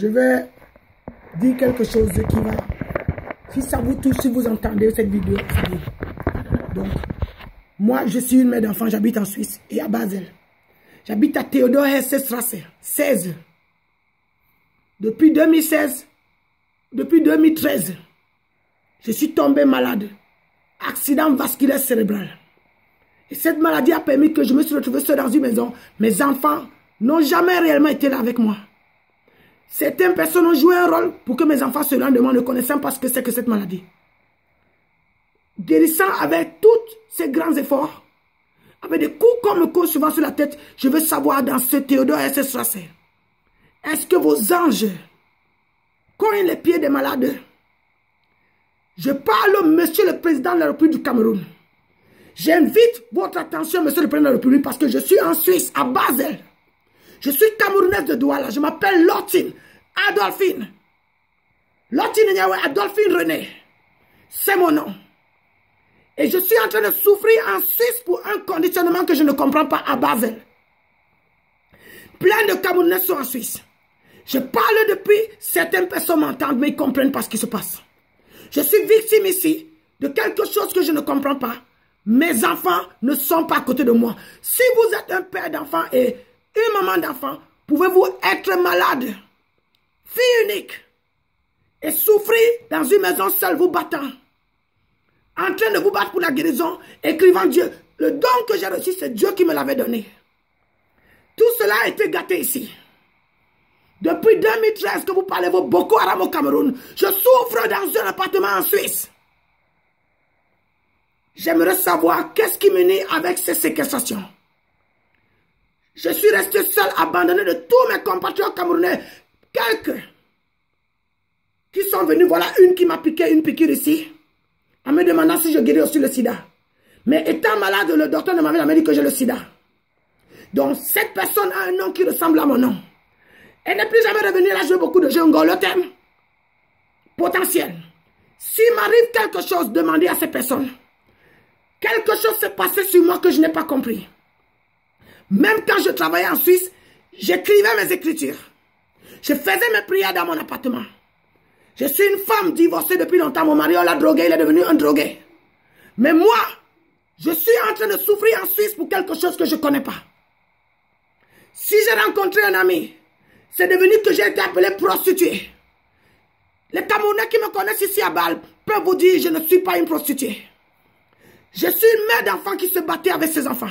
Je vais dire quelque chose qui va... Si ça vous touche, si vous entendez cette vidéo, c'est bien. Donc, moi, je suis une mère d'enfant, j'habite en Suisse et à Basel. J'habite à Theodor Hesse-Strasse, 16. Depuis 2016, depuis 2013, je suis tombé malade. Accident vasculaire cérébral. Et cette maladie a permis que je me suis retrouvé seul dans une maison. Mes enfants n'ont jamais réellement été là avec moi. Certaines personnes ont joué un rôle pour que mes enfants se rendent de moi, ne connaissant pas ce que c'est que cette maladie. Guérissant avec tous ces grands efforts, avec des coups comme le coup souvent sur la tête, je veux savoir dans ce Theodor Hesse-Strasse, est-ce que vos anges cognent les pieds des malades? Je parle, monsieur le président de la République du Cameroun. J'invite votre attention, monsieur le président de la République, parce que je suis en Suisse, à Basel. Je suis camerounaise de Douala. Je m'appelle Lotine Adolphine. Lotine Niawe Adolphine René. C'est mon nom. Et je suis en train de souffrir en Suisse pour un conditionnement que je ne comprends pas à Basel. Plein de Camerounais sont en Suisse. Je parle depuis, certaines personnes m'entendent, mais ils ne comprennent pas ce qui se passe. Je suis victime ici de quelque chose que je ne comprends pas. Mes enfants ne sont pas à côté de moi. Si vous êtes un père d'enfant et une maman d'enfant, pouvez-vous être malade, fille unique, et souffrir dans une maison seule, vous battant, en train de vous battre pour la guérison, écrivant Dieu. Le don que j'ai reçu, c'est Dieu qui me l'avait donné. Tout cela a été gâté ici. Depuis 2013 que vous parlez vos Boko Haram au Cameroun, je souffre dans un appartement en Suisse. J'aimerais savoir qu'est-ce qui me nie avec ces séquestrations. Je suis resté seul, abandonné de tous mes compatriotes camerounais. Quelques qui sont venus, voilà une qui m'a piqué une piqûre ici, en me demandant si je guéris aussi le sida. Mais étant malade, le docteur ne m'avait jamais dit que j'ai le sida. Donc cette personne a un nom qui ressemble à mon nom. Elle n'est plus jamais revenue, elle a joué beaucoup de jeux le thème potentiel. S'il m'arrive quelque chose, demandez à ces personnes. Quelque chose s'est passé sur moi que je n'ai pas compris. Même quand je travaillais en Suisse, j'écrivais mes écritures. Je faisais mes prières dans mon appartement. Je suis une femme divorcée depuis longtemps. Mon mari, on l'a drogué, il est devenu un drogué. Mais moi, je suis en train de souffrir en Suisse pour quelque chose que je ne connais pas. Si j'ai rencontré un ami, c'est devenu que j'ai été appelée prostituée. Les Camerounais qui me connaissent ici à Bâle peuvent vous dire que je ne suis pas une prostituée. Je suis une mère d'enfants qui se battait avec ses enfants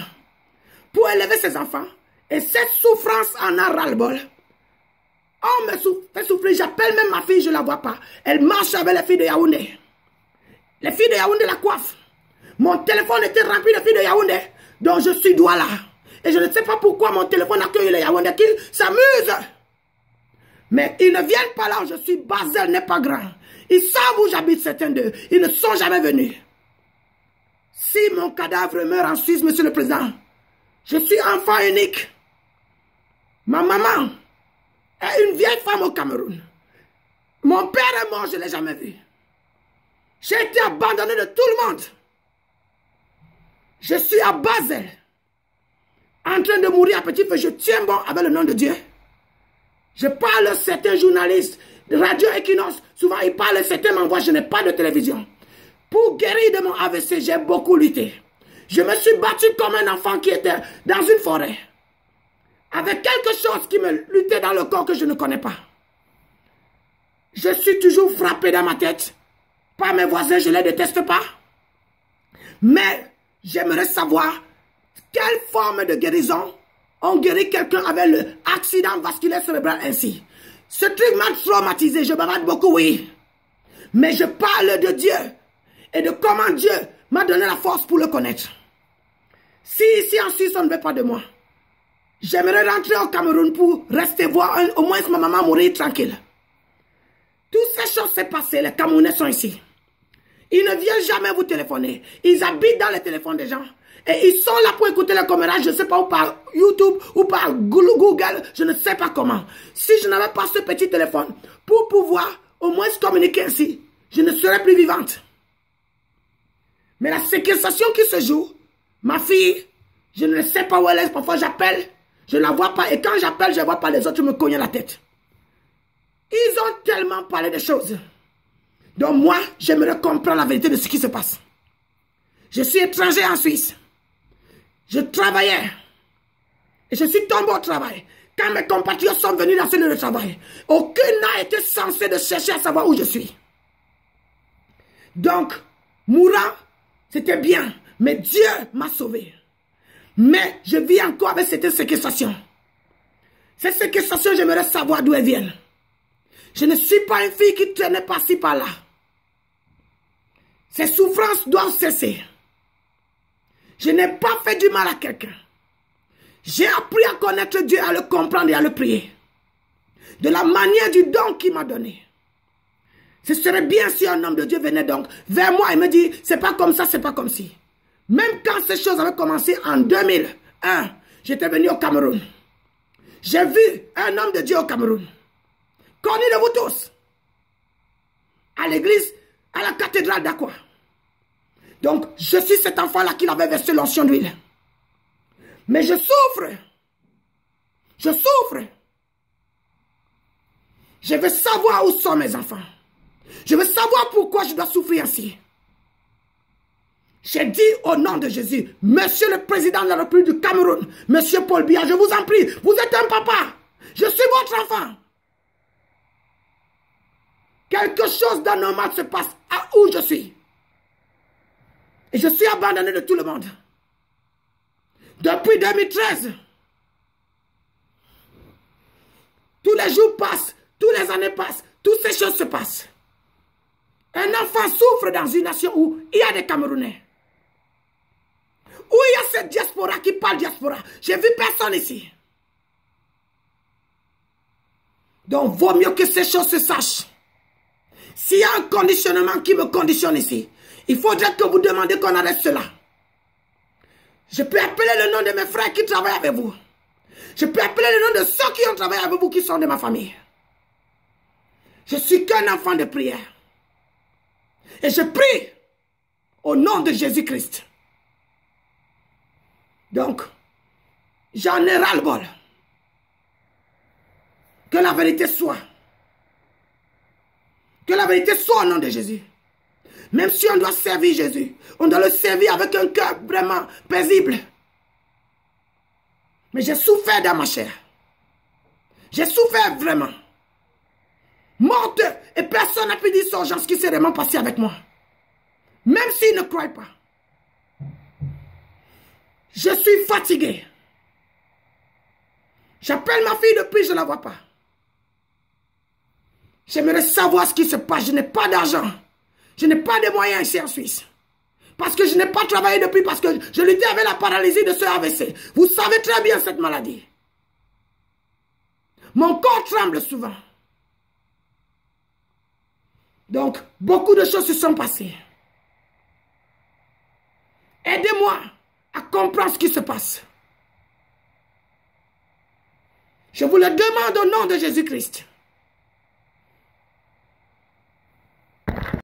pour élever ses enfants. Et cette souffrance en a ras-le-bol. On me fait souffrir. J'appelle même ma fille, je ne la vois pas. Elle marche avec les filles de Yaoundé. Les filles de Yaoundé la coiffent. Mon téléphone était rempli de filles de Yaoundé. Donc je suis Douala. Et je ne sais pas pourquoi mon téléphone accueille les Yaoundé qu'ils s'amusent. Mais ils ne viennent pas là où je suis. Basel n'est pas grand. Ils savent où j'habite, certains d'eux. Ils ne sont jamais venus. Si mon cadavre meurt en Suisse, monsieur le président, je suis enfant unique. Ma maman est une vieille femme au Cameroun. Mon père est mort, je ne l'ai jamais vu. J'ai été abandonné de tout le monde. Je suis à Basel, en train de mourir à petit feu. Je tiens bon avec le nom de Dieu. Je parle à certains journalistes de Radio Equinox. Souvent, ils parlent, certains m'envoient, je n'ai pas de télévision. Pour guérir de mon AVC, j'ai beaucoup lutté. Je me suis battu comme un enfant qui était dans une forêt. Avec quelque chose qui me luttait dans le corps que je ne connais pas. Je suis toujours frappé dans ma tête. Par mes voisins, je ne les déteste pas. Mais j'aimerais savoir quelle forme de guérison on guérit quelqu'un avec l'accident vasculaire cérébral ainsi. Ce truc m'a traumatisé, je bavarde beaucoup, oui. Mais je parle de Dieu et de comment Dieu m'a donné la force pour le connaître. Si ici en Suisse on ne veut pas de moi, j'aimerais rentrer au Cameroun pour rester voir au moins ma maman mourir tranquille. Toutes ces choses s'est passées, les Camerounais sont ici. Ils ne viennent jamais vous téléphoner. Ils habitent dans les téléphones des gens. Et ils sont là pour écouter les commérages, je ne sais pas, ou par YouTube, ou par Google, je ne sais pas comment. Si je n'avais pas ce petit téléphone, pour pouvoir au moins se communiquer ainsi, je ne serais plus vivante. Mais la séquestration qui se joue, ma fille, je ne sais pas où elle est, parfois j'appelle, je ne la vois pas, et quand j'appelle, je ne vois pas les autres, je me cogne la tête. Ils ont tellement parlé de choses. Donc moi, j'aimerais comprendre la vérité de ce qui se passe. Je suis étranger en Suisse. Je travaillais. Et je suis tombé au travail. Quand mes compatriotes sont venus dans ce lieu de travail, aucun n'a été censé de chercher à savoir où je suis. Donc, mourant, c'était bien. Mais Dieu m'a sauvé. Mais je vis encore avec cette séquestration. Cette séquestration, j'aimerais savoir d'où elle vient. Je ne suis pas une fille qui traînait par-ci, par-là. Ces souffrances doivent cesser. Je n'ai pas fait du mal à quelqu'un. J'ai appris à connaître Dieu, à le comprendre et à le prier. De la manière du don qu'il m'a donné. Ce serait bien si un homme de Dieu venait donc vers moi et me dit, c'est pas comme ça, c'est pas comme ci. Même quand ces choses avaient commencé en 2001, j'étais venu au Cameroun. J'ai vu un homme de Dieu au Cameroun. Connu de vous tous. À l'église, à la cathédrale d'Aqua. Donc, je suis cet enfant-là qui avait versé l'onction d'huile. Mais je souffre. Je souffre. Je veux savoir où sont mes enfants. Je veux savoir pourquoi je dois souffrir ainsi. J'ai dit au nom de Jésus, Monsieur le Président de la République du Cameroun, Monsieur Paul Biya, je vous en prie, vous êtes un papa. Je suis votre enfant. Quelque chose d'anormal se passe à où je suis. Et je suis abandonné de tout le monde. Depuis 2013. Tous les jours passent, toutes les années passent, toutes ces choses se passent. Un enfant souffre dans une nation où il y a des Camerounais. Où il y a cette diaspora qui parle diaspora. J'ai vu personne ici. Donc, vaut mieux que ces choses se sachent. S'il y a un conditionnement qui me conditionne ici, il faudrait que vous demandiez qu'on arrête cela. Je peux appeler le nom de mes frères qui travaillent avec vous. Je peux appeler le nom de ceux qui ont travaillé avec vous, qui sont de ma famille. Je suis qu'un enfant de prière. Et je prie au nom de Jésus-Christ. Donc, j'en ai ras-le-bol. Que la vérité soit. Que la vérité soit au nom de Jésus. Même si on doit servir Jésus, on doit le servir avec un cœur vraiment paisible. Mais j'ai souffert dans ma chair. J'ai souffert vraiment. Morte, et personne n'a pu dire aux gens ce qui s'est vraiment passé avec moi. Même s'ils ne croient pas. Je suis fatigué. J'appelle ma fille depuis, je ne la vois pas. J'aimerais savoir ce qui se passe. Je n'ai pas d'argent. Je n'ai pas de moyens ici en Suisse. Parce que je n'ai pas travaillé depuis, parce que je luttais avec la paralysie de ce AVC. Vous savez très bien cette maladie. Mon corps tremble souvent. Donc, beaucoup de choses se sont passées. Aidez-moi à comprendre ce qui se passe. Je vous le demande au nom de Jésus-Christ.